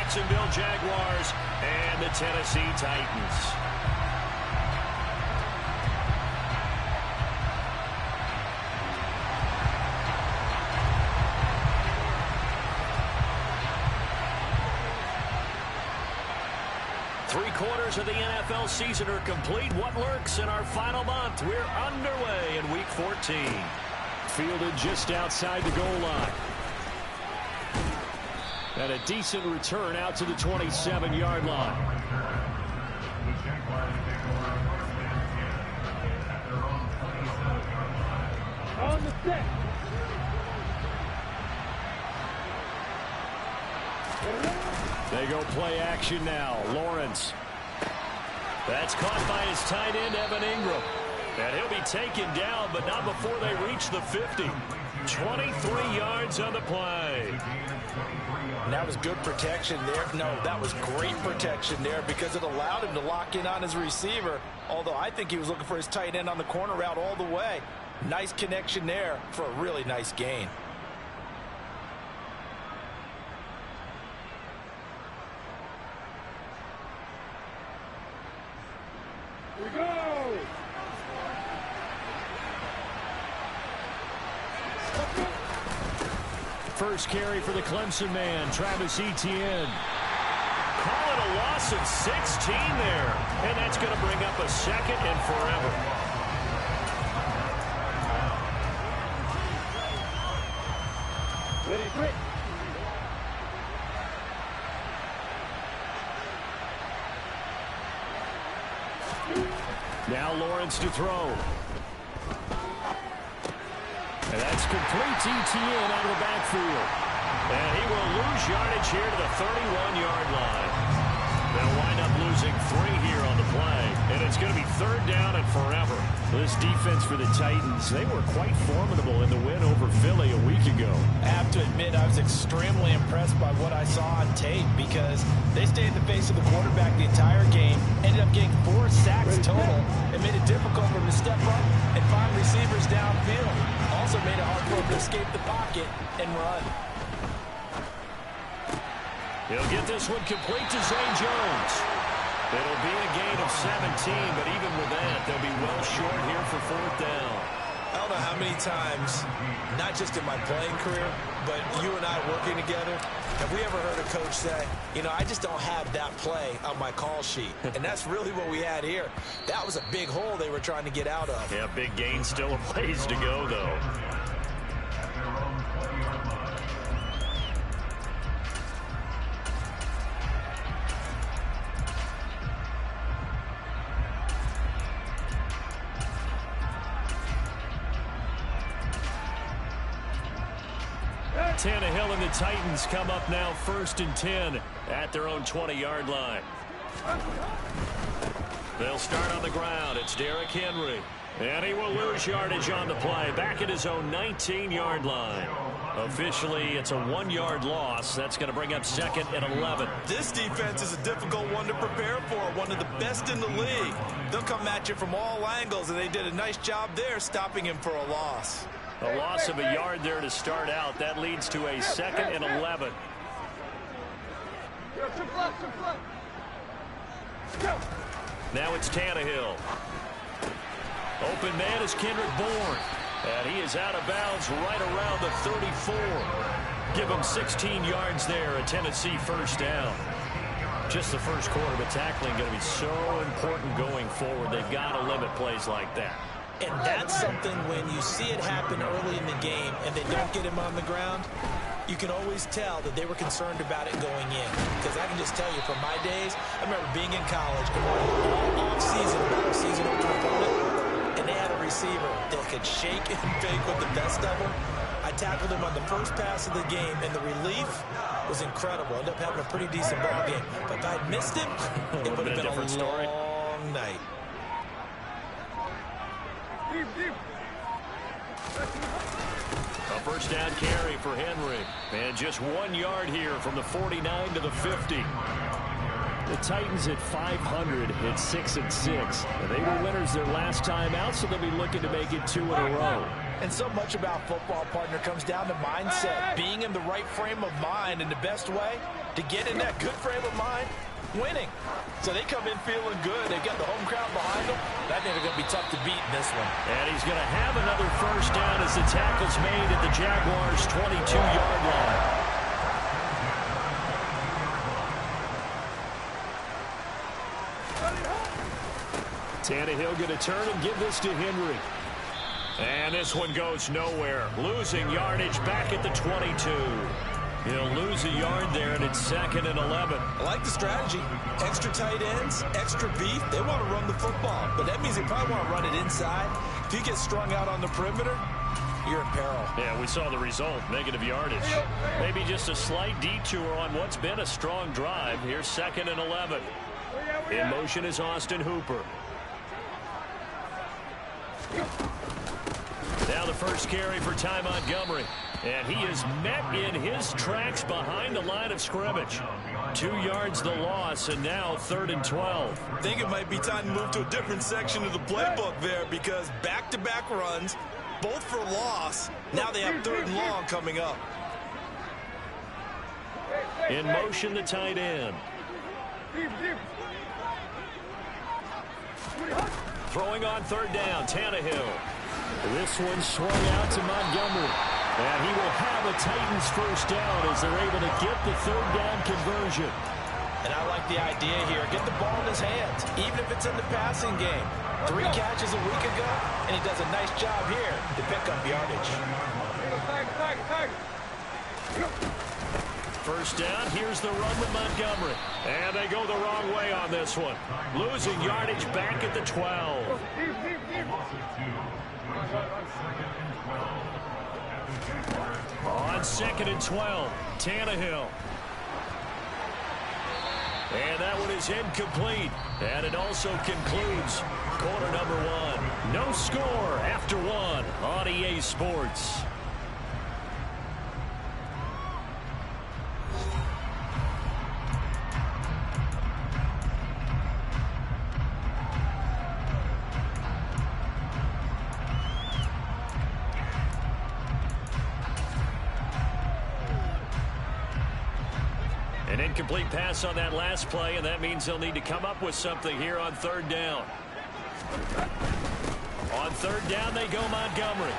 Jacksonville Jaguars and the Tennessee Titans. Three-quarters of the NFL season are complete. What lurks in our final month? We're underway in Week 14. Fielded just outside the goal line. And a decent return out to the 27-yard line. On the set. They go play action now. Lawrence. That's caught by his tight end, Evan Ingram. And he'll be taken down, but not before they reach the 50. 23 yards on the play. And that was good protection there. No, that was great protection there because it allowed him to lock in on his receiver. Although I think he was looking for his tight end on the corner route all the way. Nice connection there for a really nice gain. Here we go! First carry for the Clemson man, Travis Etienne. Call it a loss of 16 there. And that's going to bring up a second and forever. Ready, quick. Now Lawrence to throw. And that's complete to Etienne out of the backfield. And he will lose yardage here to the 31-yard line. They'll wind up losing 3 here on the play. And it's going to be third down and forever. This defense for the Titans, they were quite formidable in the win over Philly a week ago. I have to admit, I was extremely impressed by what I saw on tape because they stayed in the face of the quarterback the entire game, ended up getting 4 sacks total, and made it difficult for him to step up and find receivers downfield. Also made it hard for him to escape the pocket and run. He'll get this one complete to Zay Jones. It'll be a gain of 17, but even with that, they'll be well short here for fourth down. I don't know how many times, not just in my playing career, but you and I working together, have we ever heard a coach say, you know, I just don't have that play on my call sheet. And that's really what we had here. That was a big hole they were trying to get out of. Yeah, big gain, still a ways to go, though. Tannehill and the Titans come up now 1st and 10 at their own 20-yard line. They'll start on the ground. It's Derrick Henry. And he will lose yardage on the play. Back at his own 19-yard line. Officially, it's a 1-yard loss. That's going to bring up 2nd and 11. This defense is a difficult one to prepare for. One of the best in the league. They'll come at you from all angles, and they did a nice job there stopping him for a loss. A loss of a yard there to start out. That leads to a 2nd and 11. Now it's Tannehill. Open man is Kendrick Bourne. And he is out of bounds right around the 34. Give him 16 yards there. A Tennessee first down. Just the first quarter, but tackling going to be so important going forward. They've got to limit plays like that. And that's something when you see it happen early in the game and they don't get him on the ground, you can always tell that they were concerned about it going in. Because I can just tell you from my days, I remember being in college, going all off-season, about a season open opponent, and they had a receiver that could shake and bake with the best of them. I tackled him on the first pass of the game, and the relief was incredible. Ended up having a pretty decent ball game. But if I'd missed him, it would have been a long night. A first down carry for Henry. And just 1 yard here from the 49 to the 50. The Titans at 500 at 6-6. And they were winners their last time out, so they'll be looking to make it 2 in a row. And so much about football, partner, comes down to mindset. Being in the right frame of mind, and the best way to get in that good frame of mind, winning. So they come in feeling good. They've got the home crowd behind them. I think they're going to be tough to beat in this one. And he's going to have another first down as the tackle's made at the Jaguars' 22-yard line. Tannehill going to turn and give this to Henry. And this one goes nowhere. Losing yardage back at the 22. He'll lose a yard there, and it's 2nd and 11. I like the strategy. Extra tight ends, extra beef. They want to run the football, but that means they probably want to run it inside. If you get strung out on the perimeter, you're in peril. Yeah, we saw the result, negative yardage. Maybe just a slight detour on what's been a strong drive. Here's 2nd and 11. In motion is Austin Hooper. Now the first carry for Ty Montgomery. And he is met in his tracks behind the line of scrimmage. 2 yards the loss, and now 3rd and 12. I think it might be time to move to a different section of the playbook there, because back-to-back runs, both for loss. Now they have 3rd and long coming up. In motion, the tight end. Throwing on 3rd down, Tannehill. This one swung out to Montgomery. And he will have a Titans first down as they're able to get the 3rd down conversion. And I like the idea here. Get the ball in his hands, even if it's in the passing game. 3 catches a week ago, and he does a nice job here to pick up yardage. First down, here's the run with Montgomery. And they go the wrong way on this one. Losing yardage back at the 12. On 2nd and 12, Tannehill. And that one is incomplete. And it also concludes quarter number 1. No score after 1 on EA Sports. An incomplete pass on that last play, and that means they'll need to come up with something here on 3rd down. On 3rd down, they go Montgomery.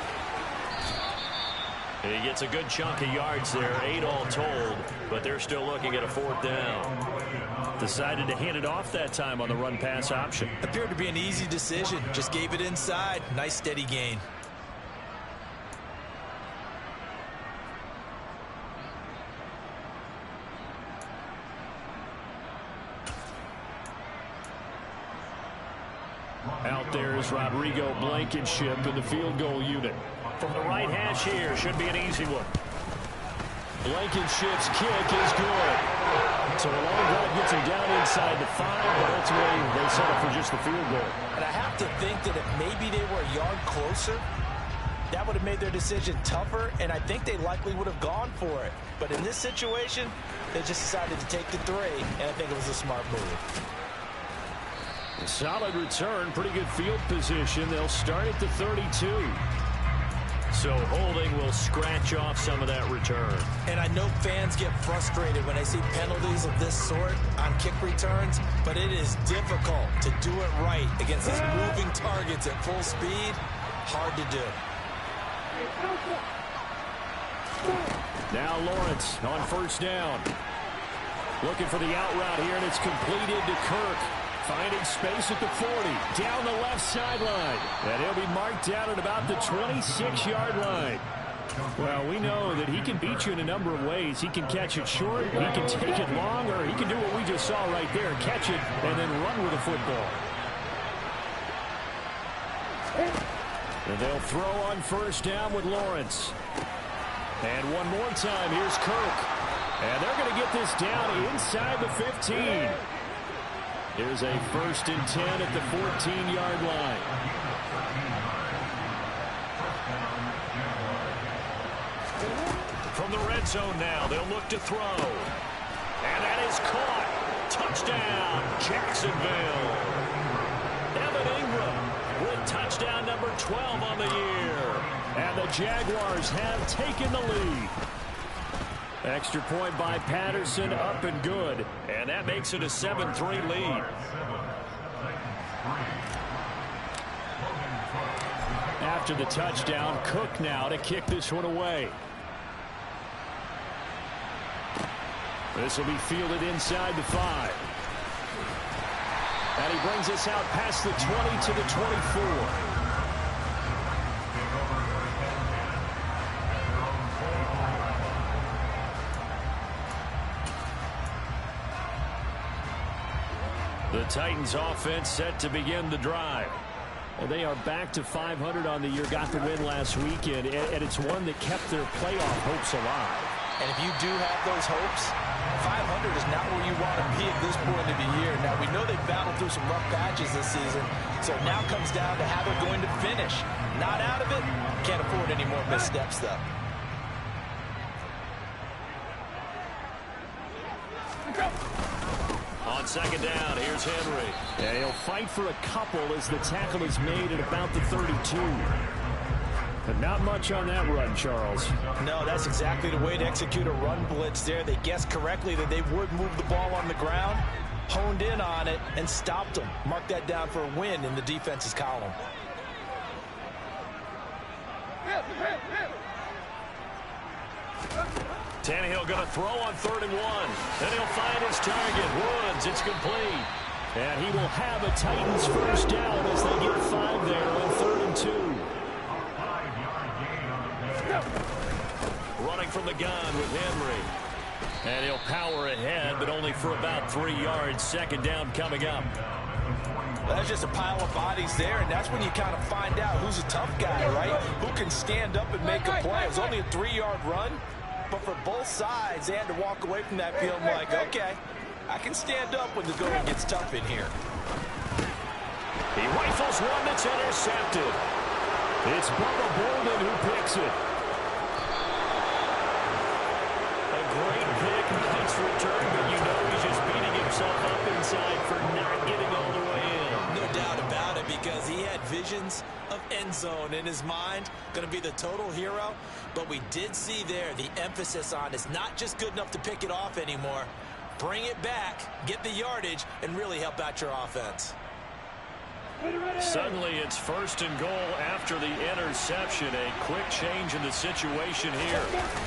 And he gets a good chunk of yards there, 8 all told, but they're still looking at a 4th down. Decided to hand it off that time on the run-pass option. Appeared to be an easy decision. Just gave it inside. Nice steady gain. Out there is Rodrigo Blankenship in the field goal unit. From the right hash here, should be an easy one. Blankenship's kick is good. So a long drive gets him down inside the 5, but ultimately they settle for just the field goal. And I have to think that if maybe they were a yard closer, that would have made their decision tougher, and I think they likely would have gone for it. But in this situation, they just decided to take the 3, and I think it was a smart move. A solid return, pretty good field position. They'll start at the 32. So holding will scratch off some of that return. And I know fans get frustrated when they see penalties of this sort on kick returns, but it is difficult to do it right against these moving targets at full speed. Hard to do. Now Lawrence on 1st down. Looking for the out route here, and it's completed to Kirk. Finding space at the 40, down the left sideline. And he'll be marked down at about the 26-yard line. Well, we know that he can beat you in a number of ways. He can catch it short, he can take it long, or he can do what we just saw right there, catch it and then run with the football. And they'll throw on 1st down with Lawrence. And one more time, here's Kirk. And they're going to get this down inside the 15. Here's a 1st and 10 at the 14-yard line. From the red zone now, they'll look to throw. And that is caught. Touchdown, Jacksonville. Evan Ingram with touchdown number 12 on the year. And the Jaguars have taken the lead. Extra point by Patterson, up and good. And that makes it a 7-3 lead. After the touchdown, Cook now to kick this one away. This will be fielded inside the 5. And he brings us out past the 20 to the 24. The Titans offense set to begin the drive. Well, they are back to 500 on the year, got the win last weekend, and it's one that kept their playoff hopes alive. And if you do have those hopes, 500 is not where you want to be at this point of the year. Now, we know they've battled through some rough patches this season, so it now comes down to how they're going to finish. Not out of it, can't afford any more missteps, though. On second down, here's Henry. And he'll fight for a couple as the tackle is made at about the 32. But not much on that run, Charles. No, that's exactly the way to execute a run blitz there. They guessed correctly that they would move the ball on the ground, honed in on it, and stopped them. Mark that down for a win in the defense's column. Tannehill going to throw on 3rd and 1. Then he'll find his target. Woods, it's complete. And he will have a Titans first down as they get 5 there on 3rd and 2. Running from the gun with Henry. And he'll power ahead, but only for about 3 yards. Second down coming up. That's just a pile of bodies there, and that's when you kind of find out who's a tough guy, right? Who can stand up and make a play. It was only a 3-yard run, but for both sides, they had to walk away from that field like, okay, I can stand up when the going gets tough in here. He rifles one that's intercepted. It's Bubba Bolden who picks it. A great pick, nice return, but you know he's just beating himself up inside for not getting all the way in. No doubt about it, because he had visions of end zone in his mind, going to be the total hero. But we did see there the emphasis on it's not just good enough to pick it off anymore. Bring it back, get the yardage, and really help out your offense. Suddenly it's 1st and goal after the interception. A quick change in the situation here.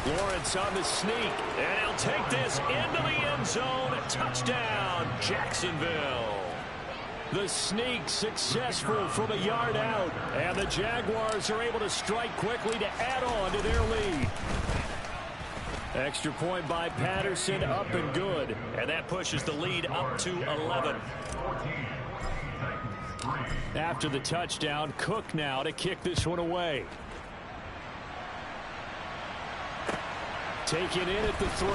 Lawrence on the sneak, and he'll take this into the end zone. Touchdown, Jacksonville. The sneak successful from a yard out, and the Jaguars are able to strike quickly to add on to their lead. Extra point by Patterson, up and good, and that pushes the lead up to 11. After the touchdown, Cook now to kick this one away. Take it in at the 3.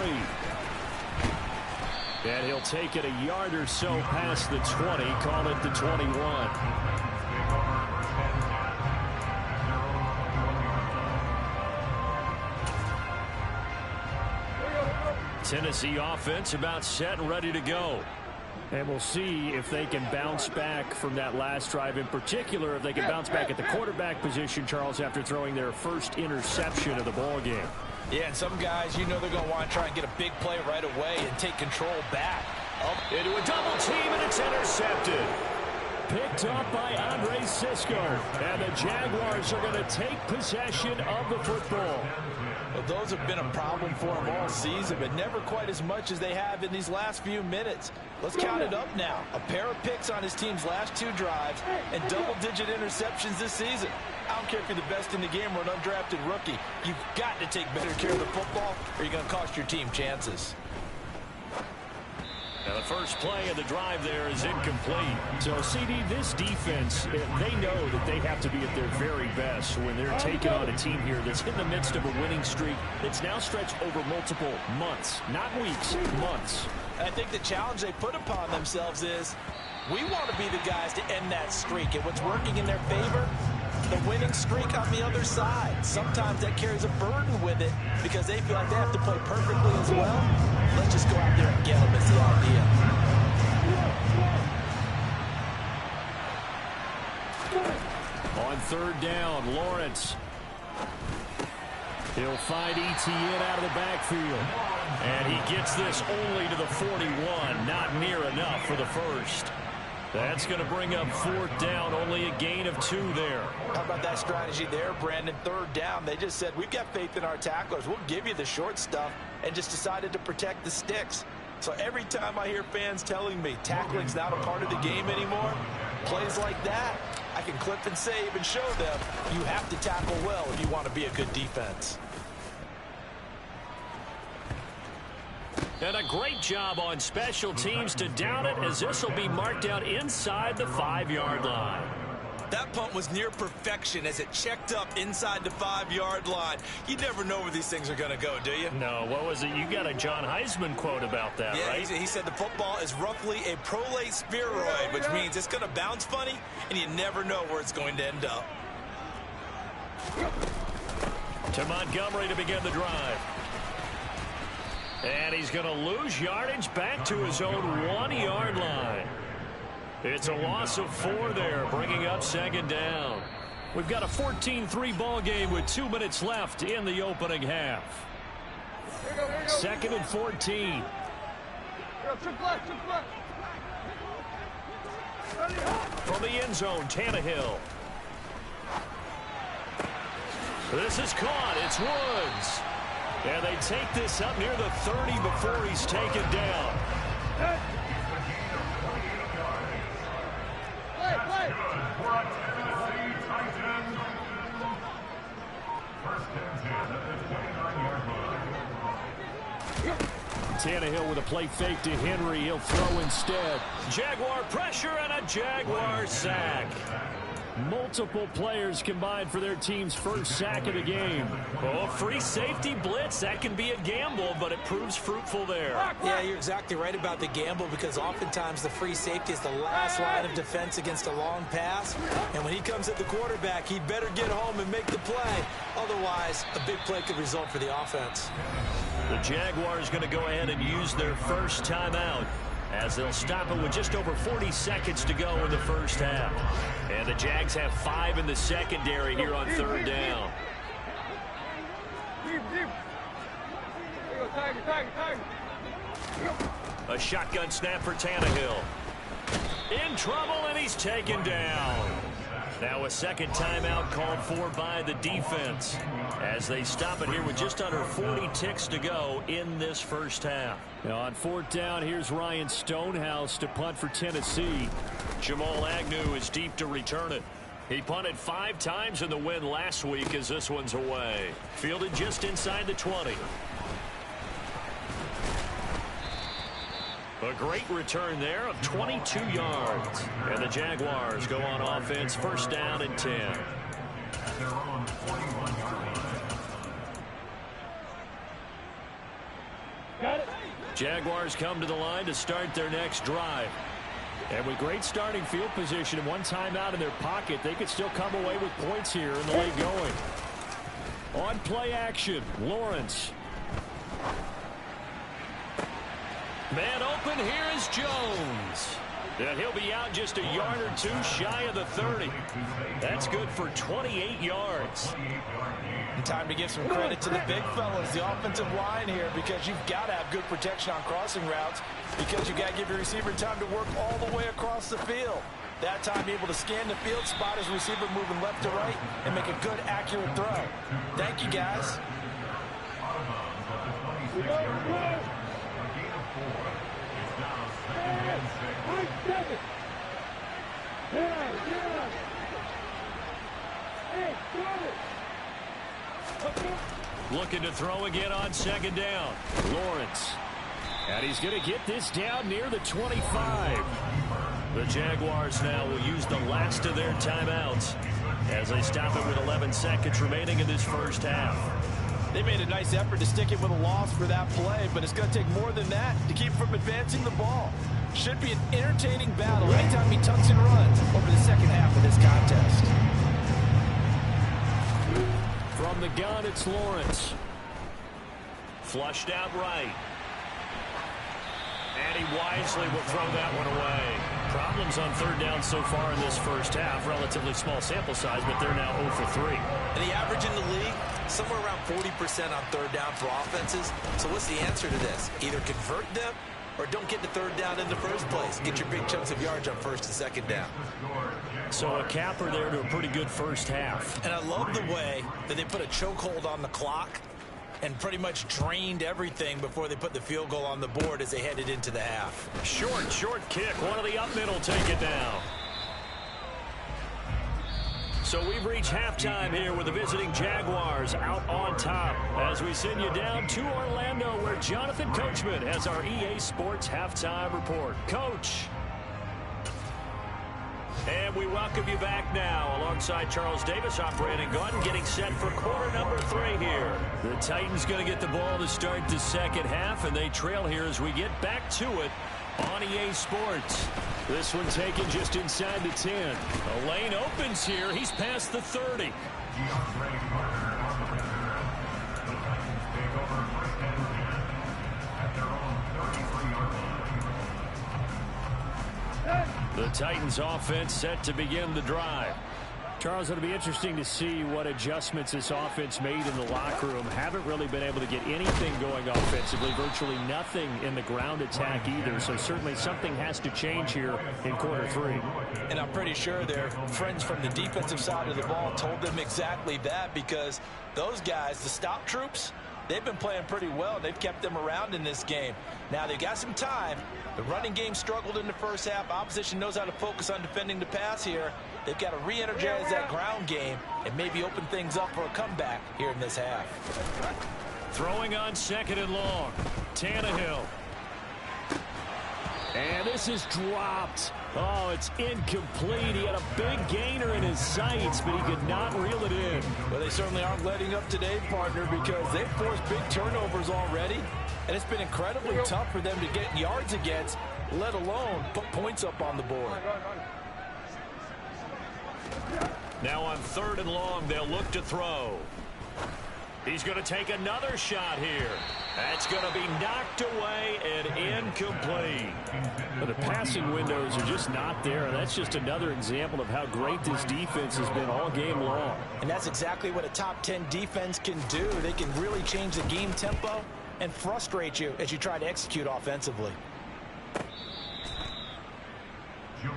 And he'll take it a yard or so past the 20, call it the 21. Tennessee offense about set and ready to go. And we'll see if they can bounce back from that last drive. In particular, if they can bounce back at the quarterback position, Charles, after throwing their first interception of the ball game. Yeah, and some guys, you know they're going to want to try and get a big play right away and take control back. Into a double team, and it's intercepted. Picked up by Andre Sisko. And the Jaguars are going to take possession of the football. Well, those have been a problem for them all season, but never quite as much as they have in these last few minutes. Let's count it up now. A pair of picks on his team's last 2 drives and double-digit interceptions this season. I don't care if you're the best in the game or an undrafted rookie. You've got to take better care of the football or you're going to cost your team chances. Now the first play of the drive there is incomplete. So, CD, this defense, they know that they have to be at their very best when they're taking on a team here that's in the midst of a winning streak that's now stretched over multiple months, not weeks, months. I think the challenge they put upon themselves is we want to be the guys to end that streak. And what's working in their favor? The winning streak on the other side. Sometimes that carries a burden with it because they feel like they have to play perfectly as well. Let's just go out there and get them is the idea. On 3rd down, Lawrence. He'll find ETN out of the backfield. And he gets this only to the 41. Not near enough for the first. That's going to bring up 4th down. Only a gain of 2 there. How about that strategy there, Brandon? 3rd down. They just said, we've got faith in our tacklers. We'll give you the short stuff, and just decided to protect the sticks. So every time I hear fans telling me tackling's not a part of the game anymore, plays like that, I can clip and save and show them you have to tackle well if you want to be a good defense. And a great job on special teams to down it, as this will be marked out inside the 5-yard line. That punt was near perfection as it checked up inside the 5-yard line. You never know where these things are going to go, do you? No, what was it? You got a John Heisman quote about that, right? Yeah, he said the football is roughly a prolate spheroid, which means it's going to bounce funny, and you never know where it's going to end up. To Montgomery to begin the drive. And he's going to lose yardage back to his own 1-yard line. It's a loss of 4 there, bringing up 2nd down. We've got a 14-3 ball game with 2 minutes left in the opening half. 2nd and 14. From the end zone, Tannehill. This is caught. It's Woods. And they take this up near the 30 before he's taken down. Tannehill with a play fake to Henry. He'll throw instead. Jaguar pressure and a Jaguar sack. Multiple players combined for their team's first sack of the game. Oh, free safety blitz. That can be a gamble, but it proves fruitful there. Yeah, you're exactly right about the gamble, because oftentimes the free safety is the last line of defense against a long pass. And when he comes at the quarterback, he'd better get home and make the play. Otherwise, a big play could result for the offense. The Jaguars going to go ahead and use their first timeout, as they'll stop it with just over 40 seconds to go in the first half. And the Jags have 5 in the secondary here on 3rd down. A shotgun snap for Tannehill. In trouble, and he's taken down. Now a second timeout called for by the defense, as they stop it here with just under 40 ticks to go in this first half. Now on 4th down, here's Ryan Stonehouse to punt for Tennessee. Jamal Agnew is deep to return it. He punted 5 times in the win last week, as this one's away. Fielded just inside the 20. A great return there of 22 yards. And the Jaguars go on offense, 1st down and 10. Jaguars come to the line to start their next drive. And with great starting field position and 1 timeout in their pocket, they could still come away with points here in the late going. On play action, Lawrence. Man open, here is Jones. And he'll be out just a yard or 2 shy of the 30. That's good for 28 yards. And time to give some credit to the big fellas, the offensive line here, because you've got to have good protection on crossing routes, because you've got to give your receiver time to work all the way across the field. That time able to scan the field, spot his receiver moving left to right, and make a good, accurate throw. Thank you, guys. Looking to throw again on 2nd down. Lawrence. And he's going to get this down near the 25. The Jaguars now will use the last of their timeouts as they stop it with 11 seconds remaining in this first half. They made a nice effort to stick it with a loss for that play, but it's going to take more than that to keep from advancing the ball. Should be an entertaining battle anytime he tucks and runs over the second half of this contest. From the gun, it's Lawrence. Flushed out right. And he wisely will throw that one away. Problems on 3rd down so far in this first half. Relatively small sample size, but they're now 0 for 3. And the average in the league, somewhere around 40% on third down for offenses. So what's the answer to this? Either convert them or don't get the third down in the first place. Get your big chunks of yards on first and second down. So a capper there to a pretty good first half. And I love the way that they put a chokehold on the clock and pretty much drained everything before they put the field goal on the board as they headed into the half. Short kick. One of the up middle take it down. So we've reached halftime here with the visiting Jaguars out on top as we send you down to Orlando where Jonathan Coachman has our EA Sports halftime report. Coach. And we welcome you back now alongside Charles Davis operating gun, getting set for quarter number 3 here. The Titans going to get the ball to start the second half, and they trail here as we get back to it on EA Sports. This one taken just inside the 10. A lane opens here. He's past the 30. The Titans offense set to begin the drive. Charles, it'll be interesting to see what adjustments this offense made in the locker room. Haven't really been able to get anything going offensively. Virtually nothing in the ground attack either. So certainly something has to change here in quarter 3. And I'm pretty sure their friends from the defensive side of the ball told them exactly that, because those guys, the stop troops, they've been playing pretty well. They've kept them around in this game. Now they've got some time. The running game struggled in the first half. Opposition knows how to focus on defending the pass here. They've got to re-energize that ground game and maybe open things up for a comeback here in this half. Throwing on second and long. Tannehill. And this is dropped. Oh, it's incomplete. He had a big gainer in his sights, but he could not reel it in. Well, they certainly aren't letting up today, partner, because they've forced big turnovers already, and it's been incredibly tough for them to get yards against, let alone put points up on the board. Now on third and long, they'll look to throw. He's going to take another shot here. That's going to be knocked away and incomplete. But the passing windows are just not there. And that's just another example of how great this defense has been all game long. And that's exactly what a top 10 defense can do. They can really change the game tempo and frustrate you as you try to execute offensively. The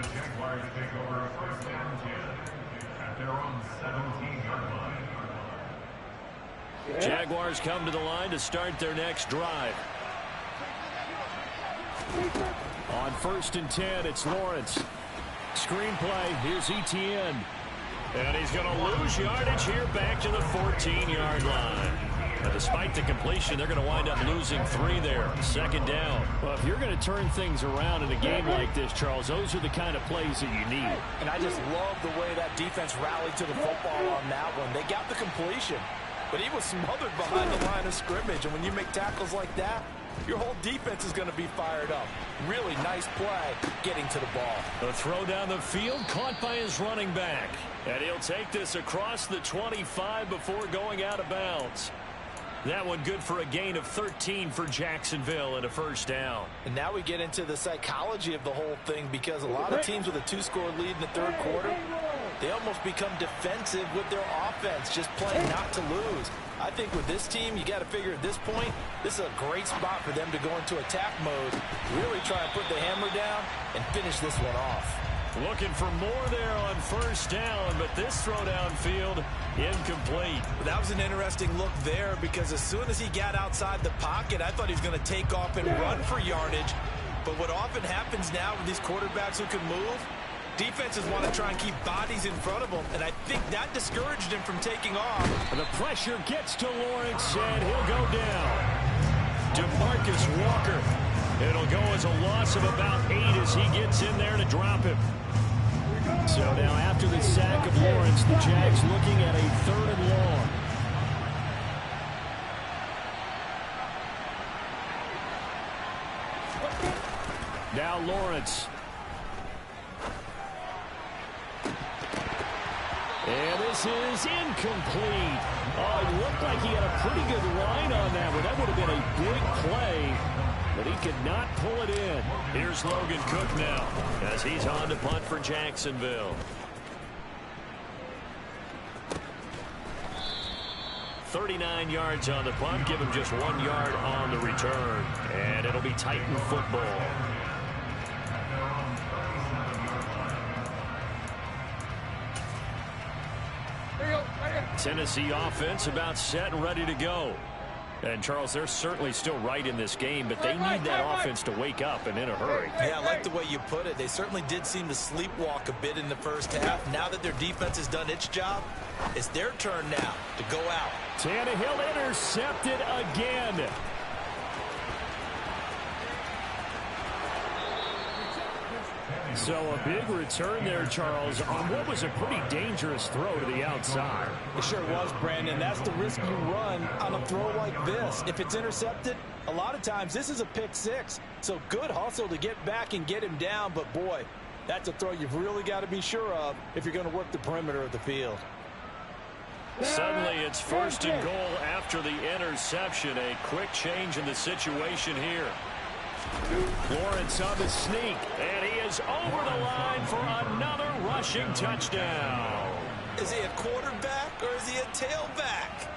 Jaguars take over first down 10 at their own 17-yard line. Jaguars come to the line to start their next drive. On first and 10, it's Lawrence. Screenplay, here's Etienne. And he's going to lose yardage here back to the 14-yard line. But despite the completion, they're going to wind up losing 3 there. Second down. Well, if you're going to turn things around in a game like this, Charles, those are the kind of plays that you need. And I just love the way that defense rallied to the football on that one. They got the completion, but he was smothered behind the line of scrimmage. And when you make tackles like that, your whole defense is going to be fired up. Really nice play getting to the ball. The throw down the field caught by his running back. And he'll take this across the 25 before going out of bounds. That one good for a gain of 13 for Jacksonville and a first down. And now we get into the psychology of the whole thing, because a lot of teams with a 2-score lead in the third quarter, they almost become defensive with their offense, just playing not to lose. I think with this team, you got to figure at this point, this is a great spot for them to go into attack mode, really try and put the hammer down and finish this one off. Looking for more there on first down, but this throw downfield incomplete. That was an interesting look there, because as soon as he got outside the pocket, I thought he was going to take off and run for yardage. But what often happens now with these quarterbacks who can move, defenses want to try and keep bodies in front of them, and I think that discouraged him from taking off. The pressure gets to Lawrence, and he'll go down. DeMarcus Walker. It'll go as a loss of about 8 as he gets in there to drop him. So now after the sack of Lawrence, the Jags looking at a third and long. Now Lawrence. And this is incomplete. Oh, it looked like he had a pretty good line on that one. That would have been a big play, but he could not pull it in. Here's Logan Cook now as he's on to punt for Jacksonville. 39 yards on the punt, give him just 1 yard on the return. And it'll be Titan football. Tennessee offense about set and ready to go. And, Charles, they're certainly still right in this game, but they need that offense to wake up and in a hurry. Yeah, I like the way you put it. They certainly did seem to sleepwalk a bit in the first half. Now that their defense has done its job, it's their turn now to go out. Tannehill intercepted again. So a big return there, Charles, on what was a pretty dangerous throw to the outside. It sure was, Brandon. That's the risk you run on a throw like this. If it's intercepted, a lot of times this is a pick six. So good hustle to get back and get him down. But, boy, that's a throw you've really got to be sure of if you're going to work the perimeter of the field. Suddenly it's 1st and goal after the interception. A quick change in the situation here. Lawrence on the sneak, and he is over the line for another rushing touchdown. Is he a quarterback or is he a tailback?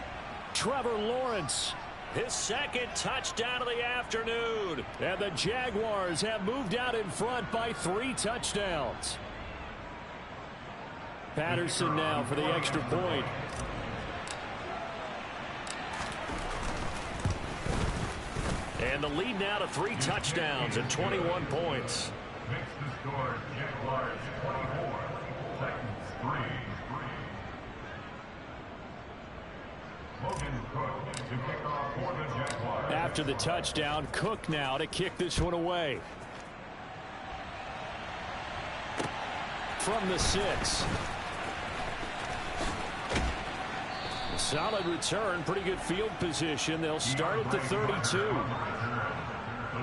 Trevor Lawrence, his second touchdown of the afternoon. And the Jaguars have moved out in front by 3 touchdowns. Patterson now for the extra point. And the lead now to 3 touchdowns and 21 points. Makes the score Jaguars 24, Titans 3. Logan Cook to kick off for the Jaguars. After the touchdown, Cook now to kick this one away. From the 6. Solid return, pretty good field position. They'll start at the 32. The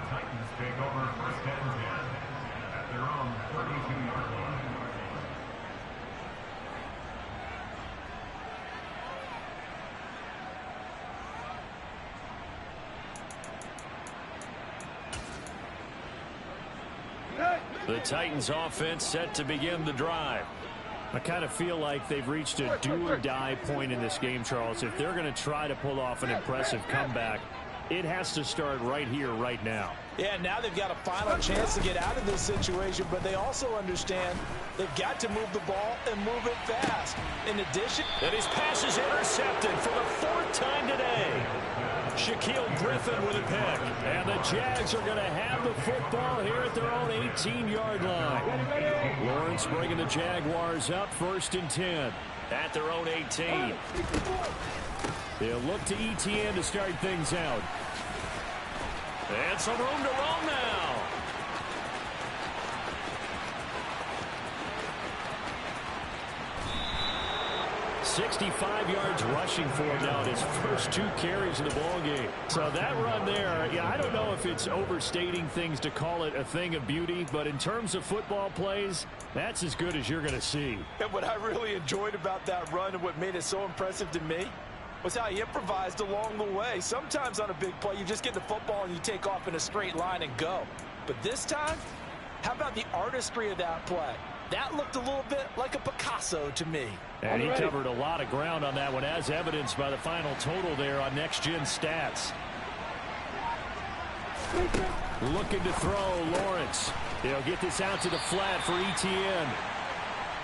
Titans take over 1st and 10 at their own 32-yard line. The Titans offense set to begin the drive. I kind of feel like they've reached a do-or-die point in this game, Charles. If they're going to try to pull off an impressive comeback, it has to start right here, right now. Yeah, now they've got a final chance to get out of this situation, but they also understand they've got to move the ball and move it fast. In addition, and his pass is intercepted for the 4th time today. Shaquille Griffin with a pick. And the Jags are going to have the football here at their own 18-yard line. Lawrence bringing the Jaguars up 1st and 10 at their own 18. They'll look to ETN to start things out. And some room to roam now. 65 yards rushing for him now in his first 2 carries of the ball game. So that run there, yeah, I don't know if it's overstating things to call it a thing of beauty, but in terms of football plays, that's as good as you're going to see. And what I really enjoyed about that run and what made it so impressive to me was how he improvised along the way. Sometimes on a big play, you just get the football and you take off in a straight line and go. But this time, how about the artistry of that play? That looked a little bit like a Picasso to me. And he covered a lot of ground on that one, as evidenced by the final total there on Next Gen Stats. Looking to throw, Lawrence. He'll get this out to the flat for ETN.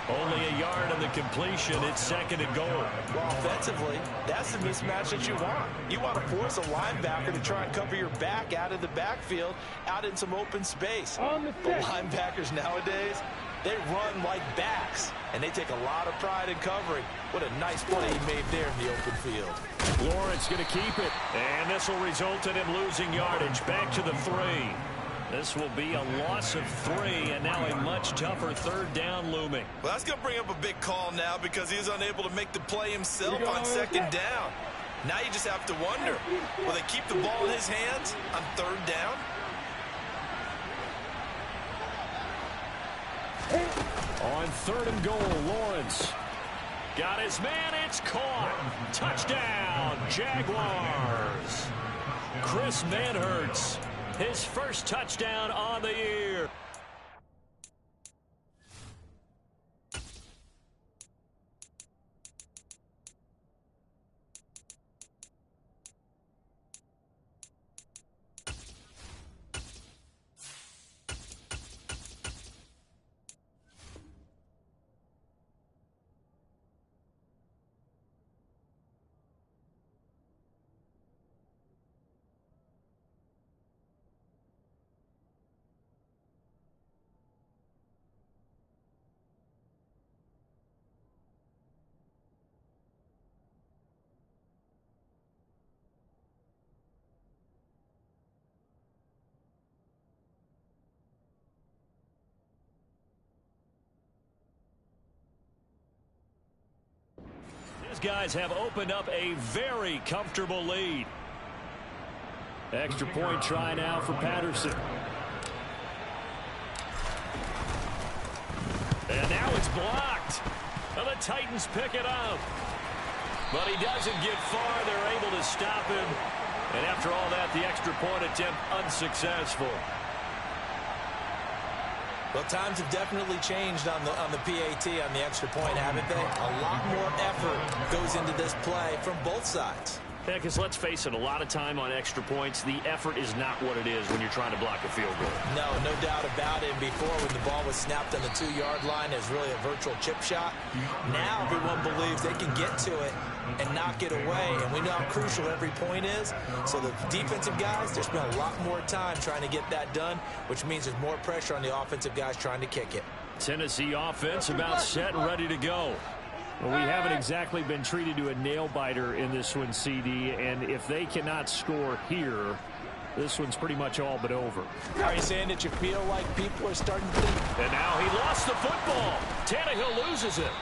Only a yard on the completion. It's 2nd and goal. Well, offensively, that's the mismatch that you want. You want to force a linebacker to try and cover your back out of the backfield, out in some open space. But linebackers nowadays, they run like backs, and they take a lot of pride in covering. What a nice play he made there in the open field. Lawrence going to keep it, and this will result in him losing yardage. Back to the 3. This will be a loss of 3, and now a much tougher 3rd down looming. Well, that's going to bring up a big call now because he was unable to make the play himself on 2nd down. Now you just have to wonder, will they keep the ball in his hands on 3rd down? On 3rd and goal, Lawrence got his man. It's caught. Touchdown, Jaguars. Chris Manhertz, his first touchdown on the year. guys have opened up a very comfortable lead. Extra point try now for Patterson. And now it's blocked. Well, the Titans pick it up. But he doesn't get far. They're able to stop him. And after all that, the extra point attempt unsuccessful. Well, times have definitely changed on the PAT, on the extra point, haven't they? A lot more effort goes into this play from both sides. Yeah, because let's face it, a lot of time on extra points, the effort is not what it is when you're trying to block a field goal. No doubt about it. And before, when the ball was snapped on the 2-yard line, it was really a virtual chip shot. Now everyone believes they can get to it and knock it away. And we know how crucial every point is. So the defensive guys, they spend a lot more time trying to get that done, which means there's more pressure on the offensive guys trying to kick it. Tennessee offense about set and ready to go. Well, we haven't exactly been treated to a nail-biter in this one, CD, and if they cannot score here, this one's pretty much all but over. Are you saying that you feel like people are starting to think? And now he lost the football. Tannehill loses it.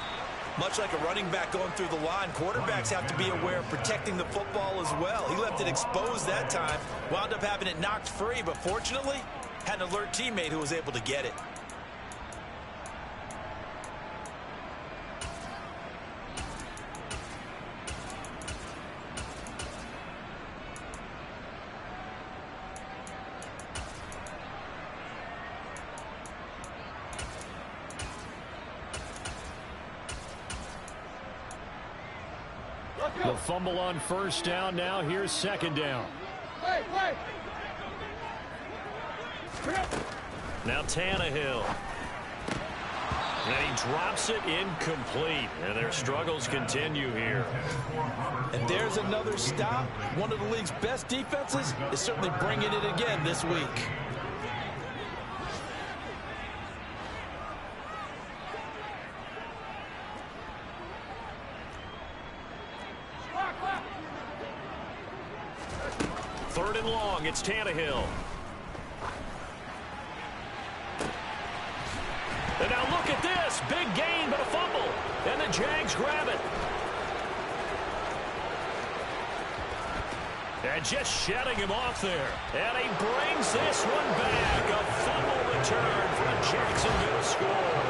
Much like a running back going through the line, quarterbacks have to be aware of protecting the football as well. He left it exposed that time, wound up having it knocked free, but fortunately, had an alert teammate who was able to get it. The fumble on first down. Now here's second down. Now Tannehill. And he drops it incomplete. And their struggles continue here. And there's another stop. One of the league's best defenses is certainly bringing it again this week. Third and long, it's Tannehill. And now look at this. Big gain, but a fumble. And the Jags grab it. And just shutting him off there. And he brings this one back. A fumble return for a Jacksonville score.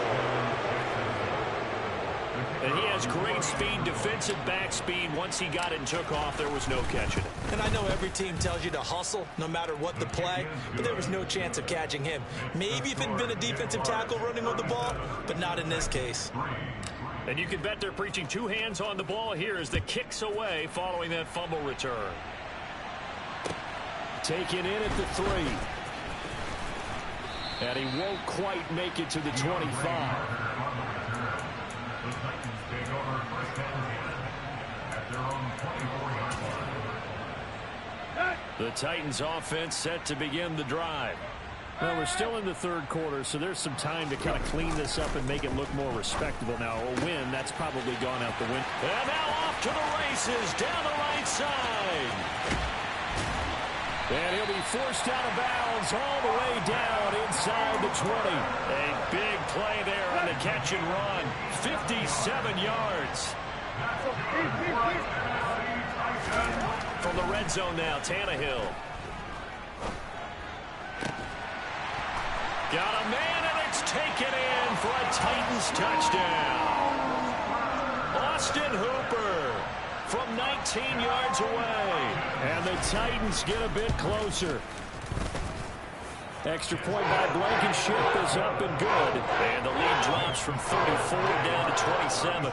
And he has great speed, defensive back speed. Once he got it and took off, there was no catching it. And I know every team tells you to hustle no matter what the play, but there was no chance of catching him. Maybe if it had been a defensive tackle running with the ball, but not in this case. And you can bet they're preaching two hands on the ball here as the kick's away following that fumble return. Taken in at the 3. And he won't quite make it to the 25. The Titans take over first down 10 at their own 24-yard line. The Titans offense set to begin the drive. Well, we're still in the third quarter, so there's some time to kind of clean this up and make it look more respectable. Now, a win, that's probably gone out the window. And now off to the races down the right side. And he'll be forced out of bounds all the way down inside the 20. A big play there on the catch and run. 57 yards. From the red zone now, Tannehill. Got a man, and it's taken in for a Titans touchdown. Austin Hooper from 19 yards away. And the Titans get a bit closer. Extra point by Blankenship is up and good. And the lead drops from 34 down to 27.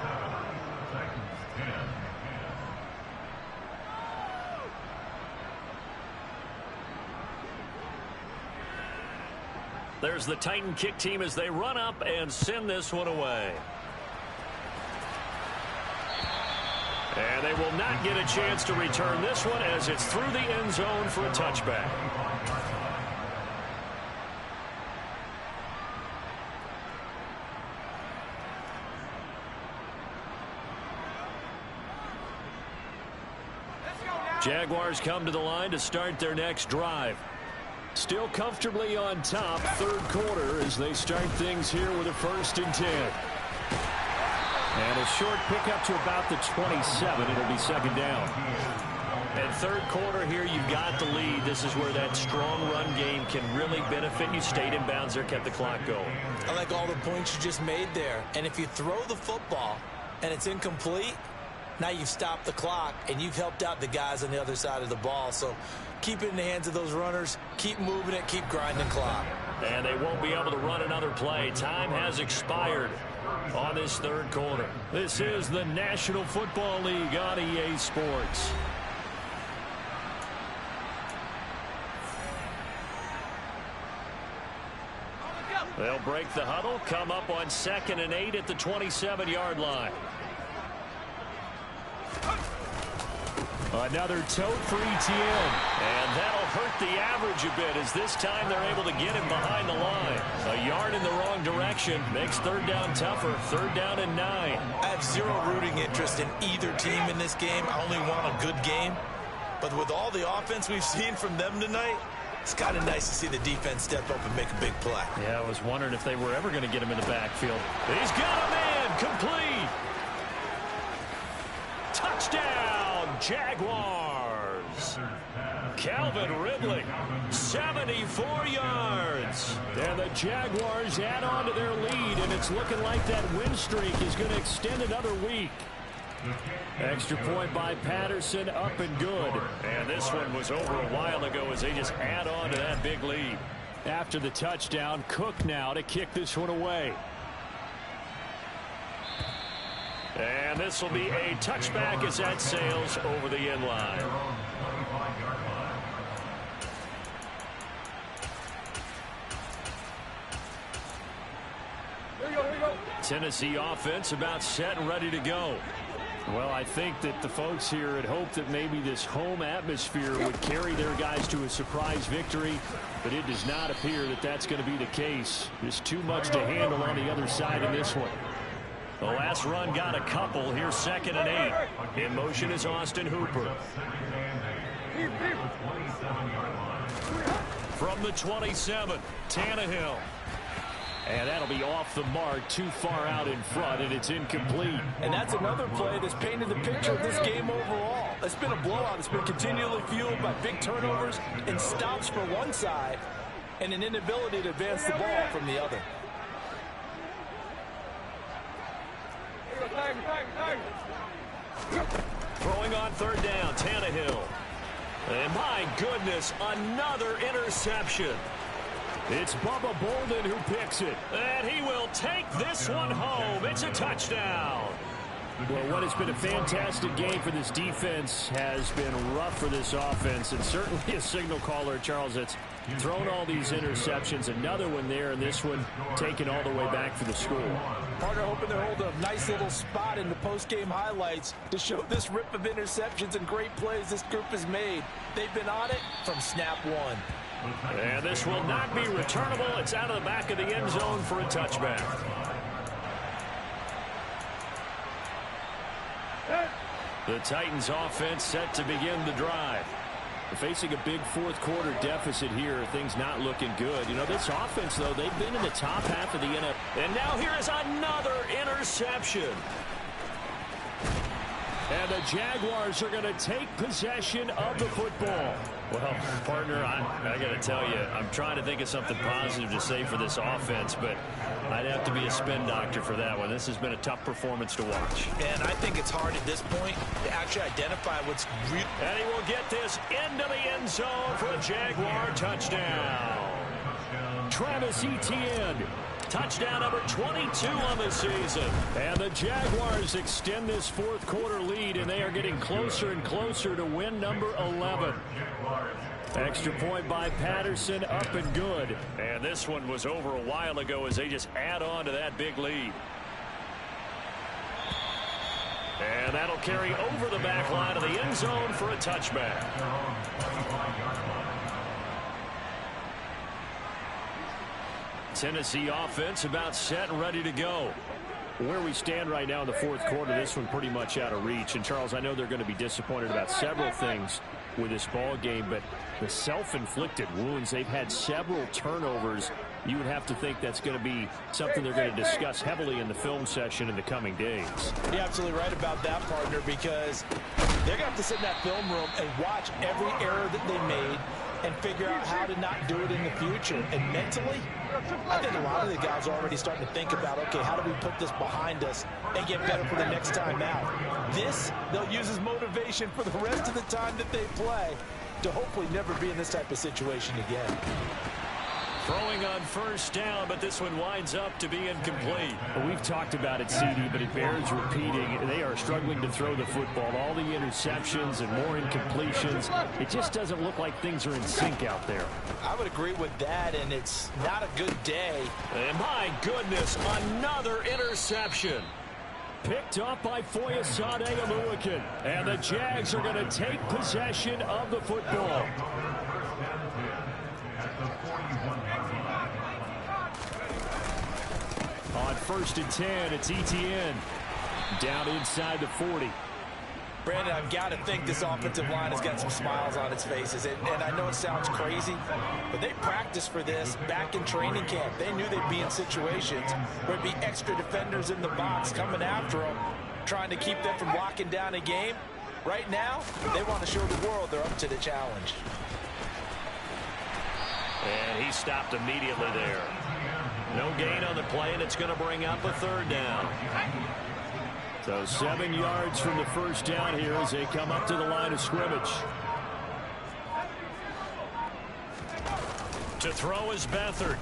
There's the Titan kick team as they run up and send this one away. And they will not get a chance to return this one as it's through the end zone for a touchback. Jaguars come to the line to start their next drive. Still comfortably on top, third quarter as they start things here with a 1st and 10. And a short pickup to about the 27. It'll be second down. And third quarter here, you've got the lead. This is where that strong run game can really benefit you. Stayed in bounds there, kept the clock going. I like all the points you just made there. And if you throw the football and it's incomplete, now you've stopped the clock and you've helped out the guys on the other side of the ball. So keep it in the hands of those runners. Keep moving it. Keep grinding clock. And they won't be able to run another play. Time has expired on this third quarter. This is the National Football League on EA Sports. They'll break the huddle, come up on 2nd and 8 at the 27-yard line. Another tote for ETN. And that'll hurt the average a bit as this time they're able to get him behind the line. A yard in the wrong direction makes third down tougher. 3rd down and 9. I have zero rooting interest in either team in this game. I only want a good game. But with all the offense we've seen from them tonight, it's kind of nice to see the defense step up and make a big play. Yeah, I was wondering if they were ever going to get him in the backfield. He's got a man, complete. Touchdown, Jaguars. Calvin Ridley, 74 yards. And the Jaguars add on to their lead, and it's looking like that win streak is going to extend another week. Extra point by Patterson, up and good. And this one was over a while ago as they just add on to that big lead. After the touchdown, Cook now to kick this one away. And this will be a touchback as that sails over the end line. Here you go. Tennessee offense about set and ready to go. Well, I think that the folks here had hoped that maybe this home atmosphere would carry their guys to a surprise victory, but it does not appear that that's going to be the case. There's too much to handle on the other side in this one. The last run got a couple. Here's 2nd and 8. In motion is Austin Hooper. From the 27, Tannehill. And that'll be off the mark, too far out in front, and it's incomplete. And that's another play that's painted the picture of this game overall. It's been a blowout. It's been continually fueled by big turnovers and stops for one side and an inability to advance the ball from the other. Throwing on 3rd down, Tannehill. And my goodness, another interception. It's Bubba Bolden who picks it. And he will take this one home. It's a touchdown. Well, what has been a fantastic game for this defense has been rough for this offense, and certainly a signal caller, Charles, that's thrown all these interceptions. Another one there, and this one taken all the way back for the score. Partner hoping to hold a nice little spot in the post-game highlights to show this rip of interceptions and great plays this group has made. They've been on it from snap one. And this will not be returnable. It's out of the back of the end zone for a touchback. The Titans offense set to begin the drive. They're facing a big fourth quarter deficit here. Things not looking good. You know, this offense, though, they've been in the top half of the NFL. And now here is another interception. And the Jaguars are going to take possession of the football. Well, partner, I got to tell you, I'm trying to think of something positive to say for this offense, but I'd have to be a spin doctor for that one. This has been a tough performance to watch. And I think it's hard at this point to actually identify what's real. And he will get this into the end zone for a Jaguar touchdown. Travis Etienne. Touchdown number 22 on the season. And the Jaguars extend this fourth quarter lead, and they are getting closer and closer to win number 11. Extra point by Patterson, up and good. And this one was over a while ago as they just add on to that big lead. And that'll carry over the back line of the end zone for a touchback. Tennessee offense about set and ready to go. Where we stand right now in the fourth quarter, this one pretty much out of reach. And, Charles, I know they're going to be disappointed about several things with this ball game, but the self-inflicted wounds, they've had several turnovers. You would have to think that's going to be something they're going to discuss heavily in the film session in the coming days. You're absolutely right about that, partner, because they're going to have to sit in that film room and watch every error that they made and figure out how to not do it in the future. And mentally, I think a lot of the guys are already starting to think about, okay, how do we put this behind us and get better for the next time out? This, they'll use as motivation for the rest of the time that they play to hopefully never be in this type of situation again. Throwing on first down, but this one winds up to be incomplete. Well, we've talked about it, CD, but it bears repeating. They are struggling to throw the football. All the interceptions and more incompletions. It just doesn't look like things are in sync out there. I would agree with that, and it's not a good day. And my goodness, another interception. Picked up by Foyesade Oluwakin. And the Jags are going to take possession of the football. On 1st and 10, it's Etienne. Down inside the 40. Brandon, I've got to think this offensive line has got some smiles on its faces. And I know it sounds crazy, but they practiced for this back in training camp. They knew they'd be in situations where there'd be extra defenders in the box coming after them, trying to keep them from locking down a game. Right now, they want to show the world they're up to the challenge. And he stopped immediately there. No gain on the play, and it's going to bring up a 3rd down. So 7 yards from the first down here as they come up to the line of scrimmage. To throw is Beathard.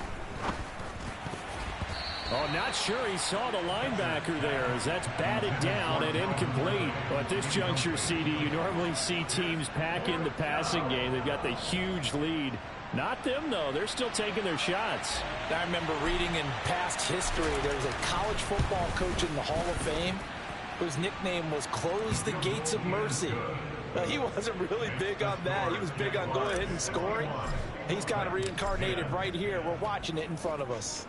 Oh, not sure he saw the linebacker there as that's batted down and incomplete. Well, at this juncture, CD, you normally see teams pack in the passing game. They've got the huge lead. Not them, though. They're still taking their shots. I remember reading in past history, there was a college football coach in the Hall of Fame whose nickname was Close the Gates of Mercy. He wasn't really big on that. He was big on go ahead and scoring. He's kind of reincarnated right here. We're watching it in front of us.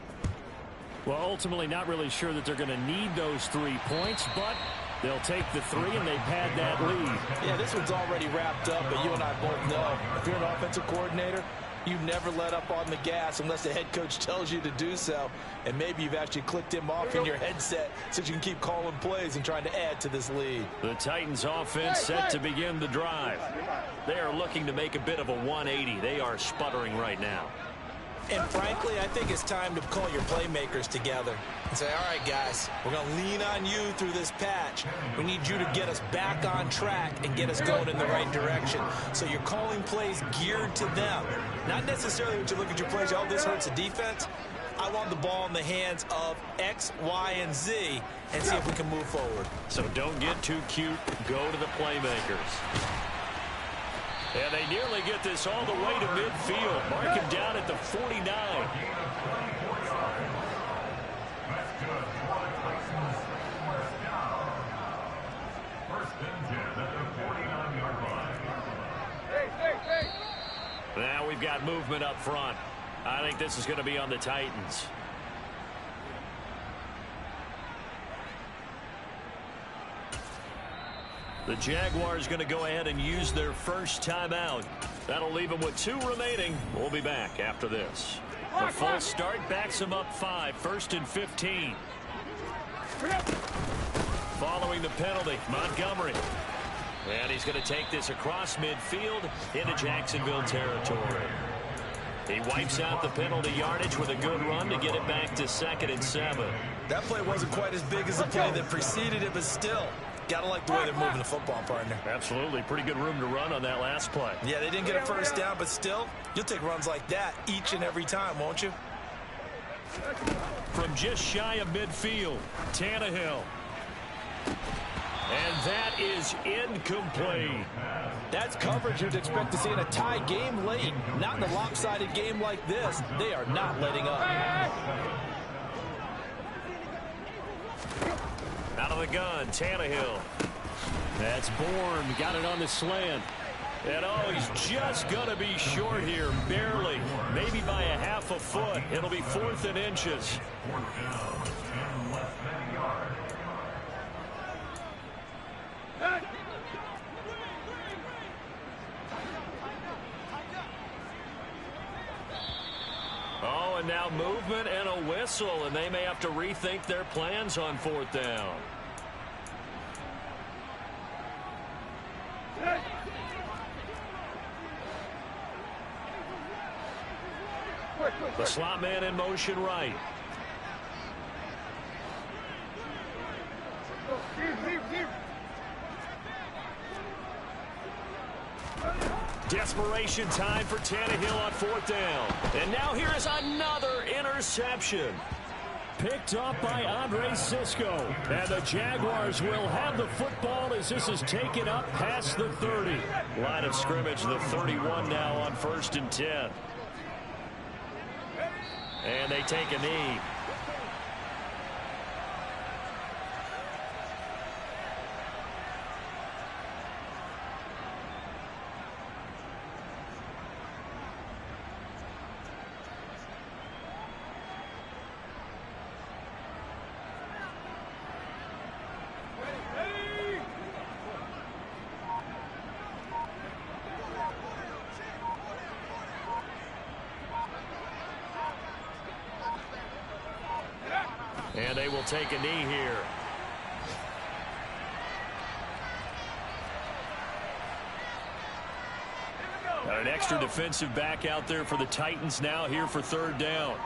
Well, ultimately not really sure that they're going to need those 3 points, but they'll take the 3 and they've had that lead. Yeah, this one's already wrapped up, but you and I both know if you're an offensive coordinator, you never let up on the gas unless the head coach tells you to do so. And maybe you've actually clicked him off in your headset so you can keep calling plays and trying to add to this lead. The Titans offense set to begin the drive. They are looking to make a bit of a 180. They are sputtering right now. And frankly, I think it's time to call your playmakers together and say, all right, guys, we're going to lean on you through this patch. We need you to get us back on track and get us going in the right direction. So you're calling plays geared to them. Not necessarily when you look at your plays, oh, this hurts the defense. I want the ball in the hands of X, Y, and Z and see if we can move forward. So don't get too cute. Go to the playmakers. And they nearly get this all the way to midfield. Mark him down at the 49. Now we've got movement up front. I think this is going to be on the Titans. The Jaguars going to go ahead and use their first timeout. That'll leave them with 2 remaining. We'll be back after this. The full start backs them up 5, 1st and 15. Following the penalty, Montgomery. And he's going to take this across midfield into Jacksonville territory. He wipes out the penalty yardage with a good run to get it back to 2nd and 7. That play wasn't quite as big as the play that preceded it, but still. Gotta like the way they're moving the football, partner. Absolutely. Pretty good room to run on that last play. Yeah, they didn't get a first down, but still, you'll take runs like that each and every time, won't you? From just shy of midfield, Tannehill. And that is incomplete. That's coverage you'd expect to see in a tie game late. Not in a lopsided game like this. They are not letting up. Out of the gun, Tannehill. That's Bourne. Got it on the slant. And oh, he's just going to be short here, barely. Maybe by a 1/2 off a foot. It'll be 4th and inches. 4th down and less than a yard. Oh, and now movement and a whistle, and they may have to rethink their plans on 4th down. The slot man in motion right. Desperation time for Tannehill on 4th down. And now here is another interception. Picked up by Andre Cisco. And the Jaguars will have the football as this is taken up past the 30. Line of scrimmage, the 31 now on 1st and 10. And they take a knee. And they will take a knee here. An extra defensive back out there for the Titans now here for 3rd down.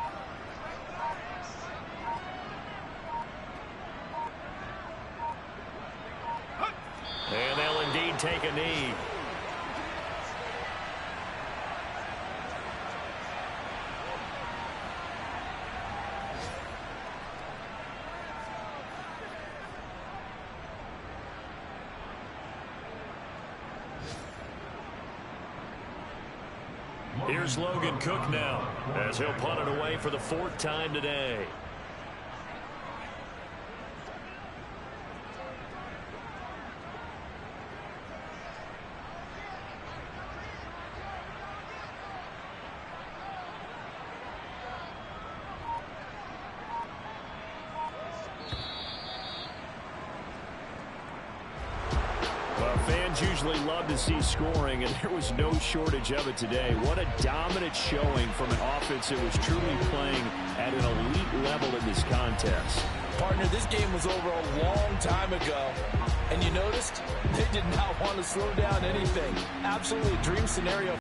And they'll indeed take a knee. Here's Logan Cook now as he'll punt it away for the 4th time today. Fans usually love to see scoring, and there was no shortage of it today. What a dominant showing from an offense that was truly playing at an elite level in this contest. Partner, this game was over a long time ago, and you noticed they did not want to slow down anything. Absolutely a dream scenario